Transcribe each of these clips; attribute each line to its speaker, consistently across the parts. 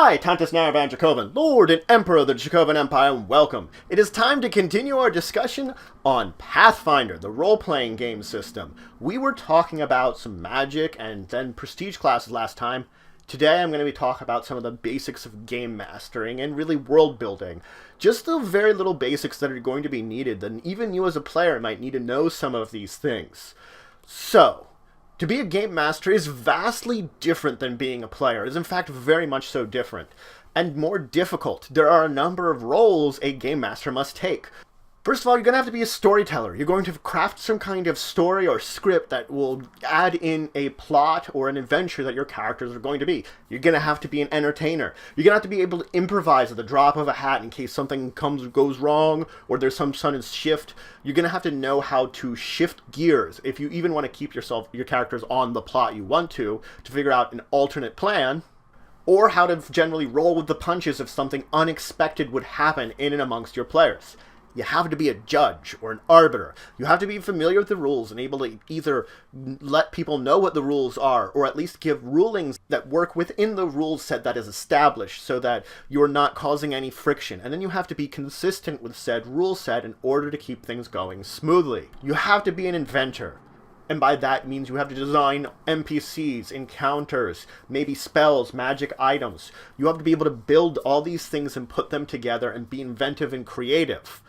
Speaker 1: I, Tantus Naravan Dracovin, Lord and Emperor of the Dracovin Empire, and welcome. It is time to continue our discussion on Pathfinder, the role-playing game system. We were talking about some magic and then prestige classes last time. Today I'm going to be talking about some of the basics of game mastering and really world building. Just the very little basics that are going to be needed, and even you as a player might need to know some of these things. So, to be a game master is vastly different than being a player. It is in fact very much so different, and more difficult. There are a number of roles a game master must take. First of all, you're going to have to be a storyteller. You're going to craft some kind of story or script that will add in a plot or an adventure that your characters are going to be. You're going to have to be an entertainer. You're going to have to be able to improvise at the drop of a hat in case something goes wrong or there's some sudden shift. You're going to have to know how to shift gears if you even want to keep your characters on the plot you want to figure out an alternate plan, or how to generally roll with the punches if something unexpected would happen in and amongst your players. You have to be a judge or an arbiter. You have to be familiar with the rules and able to either let people know what the rules are or at least give rulings that work within the rule set that is established so that you're not causing any friction. And then you have to be consistent with said rule set in order to keep things going smoothly. You have to be an inventor. And by that means you have to design NPCs, encounters, maybe spells, magic items. You have to be able to build all these things and put them together and be inventive and creative.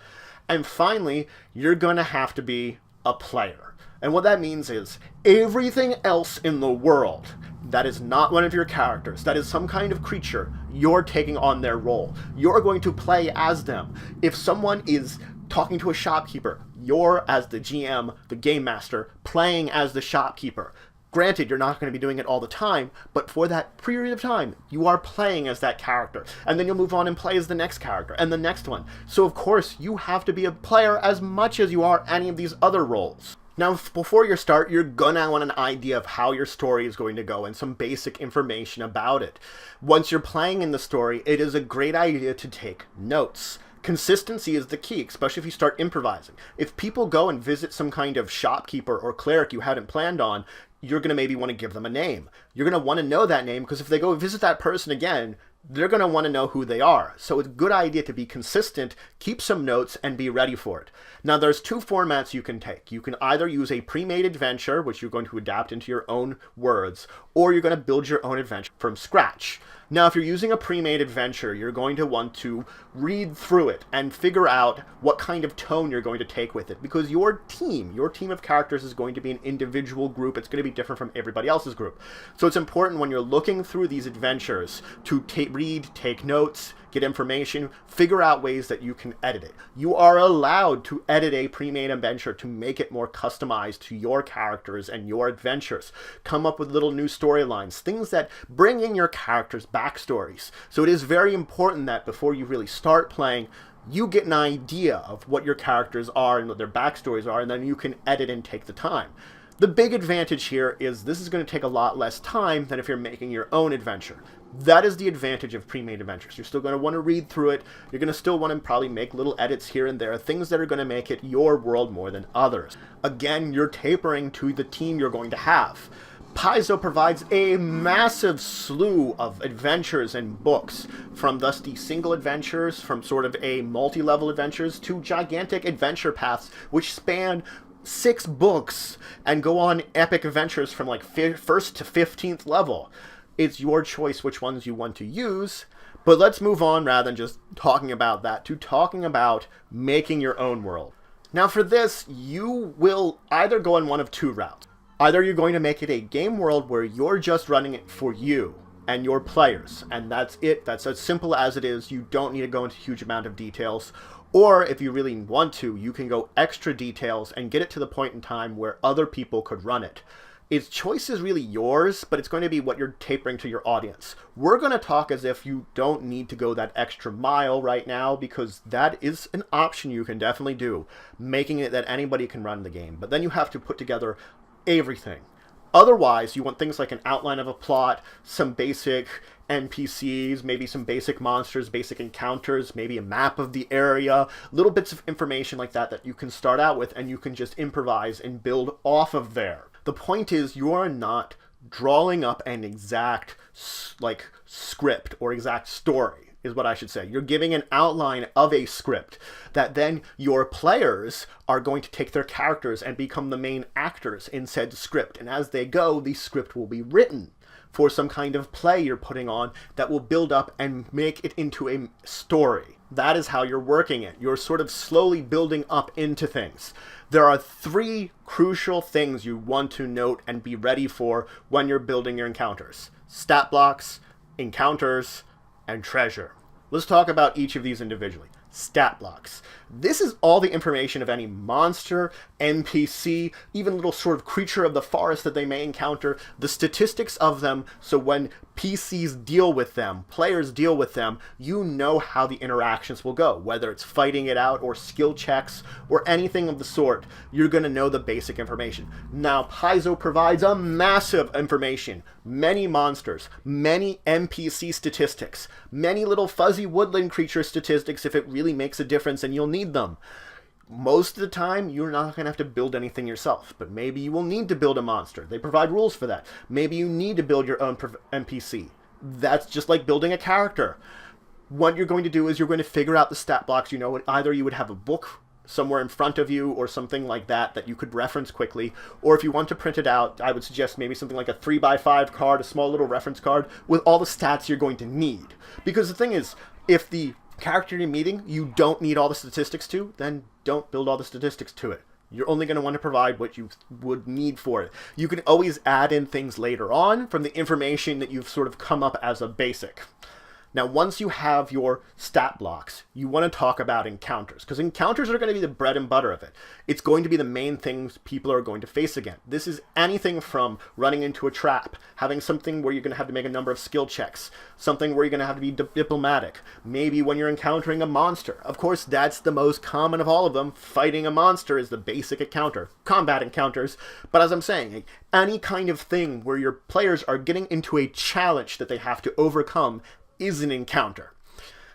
Speaker 1: And finally, you're going to have to be a player. And what that means is everything else in the world that is not one of your characters, that is some kind of creature, you're taking on their role. You're going to play as them. If someone is talking to a shopkeeper, you're, as the GM, the game master, playing as the shopkeeper. Granted, you're not going to be doing it all the time, but for that period of time, you are playing as that character. And then you'll move on and play as the next character, and the next one. So of course, you have to be a player as much as you are any of these other roles. Now, before you start, you're gonna want an idea of how your story is going to go and some basic information about it. Once you're playing in the story, it is a great idea to take notes. Consistency is the key, especially if you start improvising. If people go and visit some kind of shopkeeper or cleric you hadn't planned on, you're going to maybe want to give them a name. You're going to want to know that name because if they go visit that person again, they're going to want to know who they are. So it's a good idea to be consistent, keep some notes, and be ready for it. Now, there's two formats you can take. You can either use a pre-made adventure, which you're going to adapt into your own words, or you're going to build your own adventure from scratch. Now, if you're using a pre-made adventure, you're going to want to read through it and figure out what kind of tone you're going to take with it. Because your team of characters is going to be an individual group. It's going to be different from everybody else's group. So it's important when you're looking through these adventures to read, take notes, get information, figure out ways that you can edit it. You are allowed to edit a pre-made adventure to make it more customized to your characters and your adventures. Come up with little new storylines, things that bring in your characters' backstories. So it is very important that before you really start playing, you get an idea of what your characters are and what their backstories are, and then you can edit and take the time. The big advantage here is this is going to take a lot less time than if you're making your own adventure. That is the advantage of pre-made adventures. You're still going to want to read through it. You're going to still want to probably make little edits here and there, things that are going to make it your world more than others. Again, you're tapering to the team you're going to have. Paizo provides a massive slew of adventures and books, from thus the single adventures, from sort of a multi-level adventures, to gigantic adventure paths, which span 6 books and go on epic adventures from like 1st to 15th level. It's your choice which ones you want to use, but let's move on rather than just talking about that to talking about making your own world. Now for this, you will either go on one of two routes. Either you're going to make it a game world where you're just running it for you and your players, and that's it. That's as simple as it is. You don't need to go into a huge amount of details. Or if you really want to, you can go extra details and get it to the point in time where other people could run it. Its choice is really yours, but it's going to be what you're tapering to your audience. We're going to talk as if you don't need to go that extra mile right now, because that is an option you can definitely do, making it that anybody can run the game. But then you have to put together everything. Otherwise, you want things like an outline of a plot, some basic NPCs, maybe some basic monsters, basic encounters, maybe a map of the area, little bits of information like that that you can start out with and you can just improvise and build off of there. The point is, you are not drawing up an exact like script or exact story is what I should say. You're giving an outline of a script that then your players are going to take their characters and become the main actors in said script. And as they go, the script will be written for some kind of play you're putting on that will build up and make it into a story. That is how you're working it. You're sort of slowly building up into things. There are 3 crucial things you want to note and be ready for when you're building your encounters: stat blocks, encounters, and treasure. Let's talk about each of these individually. Stat blocks. This is all the information of any monster, NPC, even little sort of creature of the forest that they may encounter, the statistics of them, so when PCs deal with them, players deal with them, you know how the interactions will go. Whether it's fighting it out or skill checks or anything of the sort, you're going to know the basic information. Now, Paizo provides a massive information. Many monsters, many NPC statistics, many little fuzzy woodland creature statistics if it really makes a difference and you'll need them. Most of the time, you're not going to have to build anything yourself, but maybe you will need to build a monster. They provide rules for that. Maybe you need to build your own NPC. That's just like building a character. What you're going to do is you're going to figure out the stat blocks. You know, either you would have a book somewhere in front of you or something like that that you could reference quickly, or if you want to print it out, I would suggest maybe something like a 3x5 card, a small little reference card with all the stats you're going to need. Because the thing is, if the character you're meeting you don't need all the statistics to, then don't build all the statistics to it. You're only going to want to provide what you would need for it. You can always add in things later on from the information that you've sort of come up as a basic. Now, once you have your stat blocks, you want to talk about encounters, because encounters are going to be the bread and butter of it. It's going to be the main things people are going to face again. This is anything from running into a trap, having something where you're going to have to make a number of skill checks, something where you're going to have to be diplomatic, maybe when you're encountering a monster. Of course, that's the most common of all of them. Fighting a monster is the basic encounter. Combat encounters. But as I'm saying, any kind of thing where your players are getting into a challenge that they have to overcome is an encounter.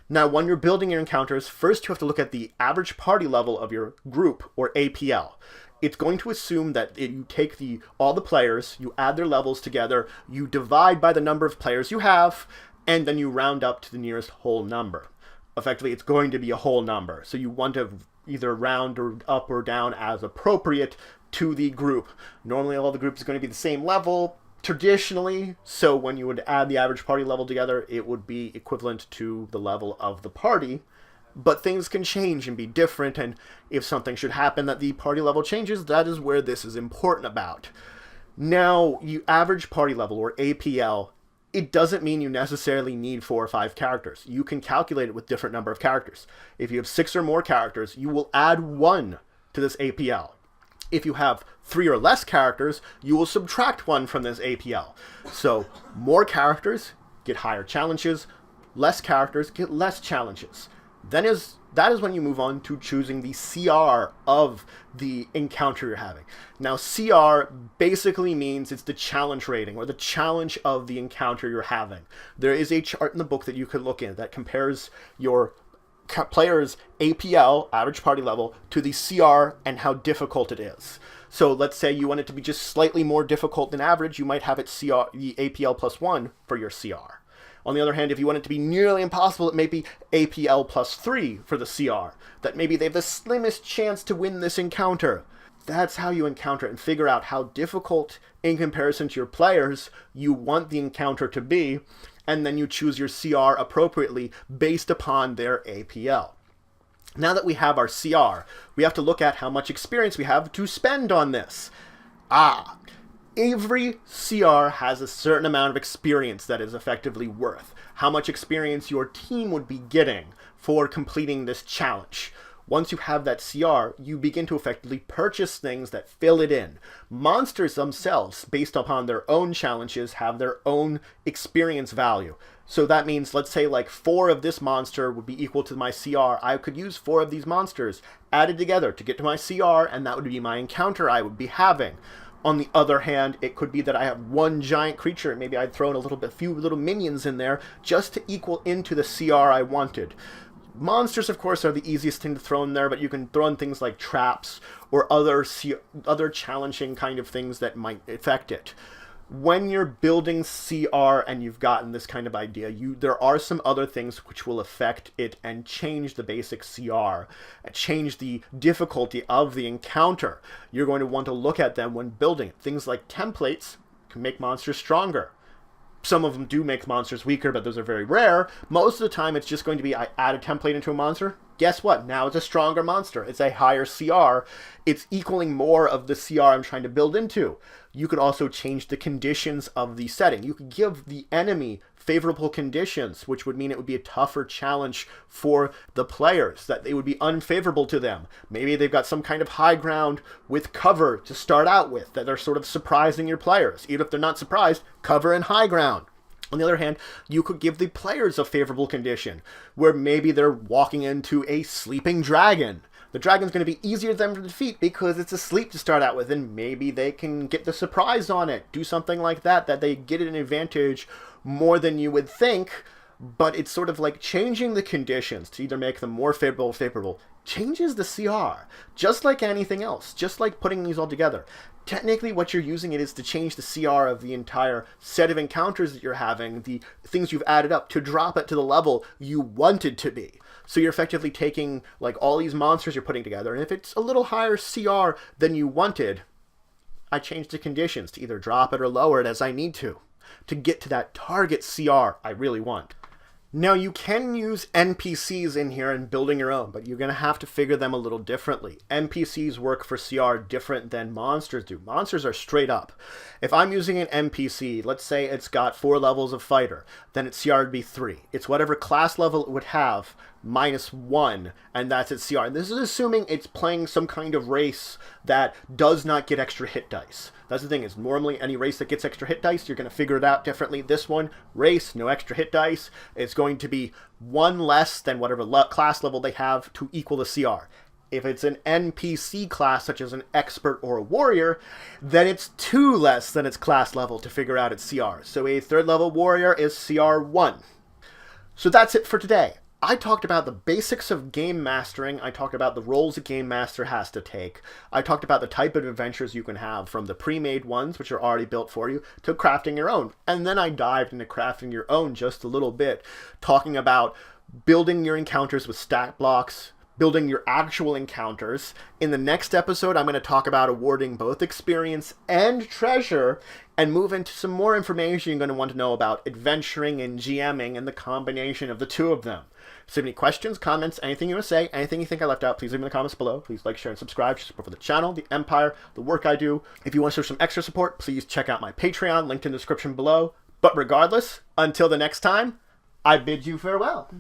Speaker 1: Now, when you're building your encounters, first you have to look at the average party level of your group, or APL. It's going to assume that you take all the players, you add their levels together, you divide by the number of players you have, and then you round up to the nearest whole number. Effectively, it's going to be a whole number, so you want to either round or up or down as appropriate to the group. Normally, all the groups are going to be the same level, traditionally, so when you would add the average party level together, it would be equivalent to the level of the party. But things can change and be different, and if something should happen that the party level changes, that is where this is important about. Now, you average party level, or APL, it doesn't mean you necessarily need 4 or 5 characters. You can calculate it with different number of characters. If you have 6 or more characters, you will add 1 to this APL. If you have 3 or less characters, you will subtract 1 from this APL. So more characters get higher challenges, less characters get less challenges. That is when you move on to choosing the CR of the encounter you're having. Now, CR basically means it's the challenge rating, or the challenge of the encounter you're having. There is a chart in the book that you can look in that compares your player's APL, average party level, to the CR and how difficult it is. So let's say you want it to be just slightly more difficult than average, you might have it the APL plus 1 for your CR. On the other hand, if you want it to be nearly impossible, it may be APL plus 3 for the CR. That maybe they have the slimmest chance to win this encounter. That's how you encounter it and figure out how difficult, in comparison to your players, you want the encounter to be, and then you choose your CR appropriately based upon their APL. Now that we have our CR, we have to look at how much experience we have to spend on this. Every CR has a certain amount of experience that is effectively worth how much experience your team would be getting for completing this challenge. Once you have that CR, you begin to effectively purchase things that fill it in. Monsters themselves, based upon their own challenges, have their own experience value. So that means, let's say like 4 of this monster would be equal to my CR. I could use 4 of these monsters added together to get to my CR, and that would be my encounter I would be having. On the other hand, it could be that I have 1 giant creature, and maybe I'd throw in a few little minions in there just to equal into the CR I wanted. Monsters, of course, are the easiest thing to throw in there, but you can throw in things like traps or other challenging kind of things that might affect it. when you're building CR and you've gotten this kind of idea, there are some other things which will affect it and change the basic CR, and change the difficulty of the encounter. You're going to want to look at them when building it. Things like templates can make monsters stronger. Some of them do make monsters weaker, but those are very rare. Most of the time, it's just going to be, I add a template into a monster. Guess what? Now it's a stronger monster. It's a higher CR. It's equaling more of the CR I'm trying to build into. You could also change the conditions of the setting. You could give the enemy favorable conditions, which would mean it would be a tougher challenge for the players, that they would be unfavorable to them. Maybe they've got some kind of high ground with cover to start out with, that they're sort of surprising your players. Even if they're not surprised, cover and high ground. On the other hand, you could give the players a favorable condition, where maybe they're walking into a sleeping dragon. The dragon's going to be easier for them to defeat because it's asleep to start out with, and maybe they can get the surprise on it, do something like that, that they get an advantage more than you would think. But it's sort of like changing the conditions to either make them more favorable or favorable changes the CR, just like anything else, just like putting these all together. Technically, what you're using it is to change the CR of the entire set of encounters that you're having, the things you've added up, to drop it to the level you want it to be. So you're effectively taking like all these monsters you're putting together, and if it's a little higher CR than you wanted, I change the conditions to either drop it or lower it as I need to get to that target CR I really want. Now, you can use NPCs in here and building your own, but you're going to have to figure them a little differently. NPCs work for CR different than monsters do. Monsters are straight up. If I'm using an NPC, let's say it's got 4 levels of fighter, then its CR would be 3. It's whatever class level it would have minus 1, and that's its CR. And this is assuming it's playing some kind of race that does not get extra hit dice. That's the thing, is normally any race that gets extra hit dice, you're going to figure it out differently. This one, race, no extra hit dice. It's going to be 1 less than whatever class level they have to equal the CR. If it's an NPC class, such as an expert or a warrior, then it's 2 less than its class level to figure out its CR. So a 3rd level warrior is CR 1. So that's it for today. I talked about the basics of game mastering. I talked about the roles a game master has to take. I talked about the type of adventures you can have, from the pre-made ones, which are already built for you, to crafting your own. And then I dived into crafting your own just a little bit, talking about building your encounters with stat blocks, building your actual encounters. In the next episode, I'm going to talk about awarding both experience and treasure, and move into some more information you're going to want to know about adventuring and GMing and the combination of the two of them. So if you have any questions, comments, anything you want to say, anything you think I left out, please leave them in the comments below. Please like, share, and subscribe to support for the channel, the empire, the work I do. If you want to show some extra support, please check out my Patreon, linked in the description below. But regardless, until the next time, I bid you farewell.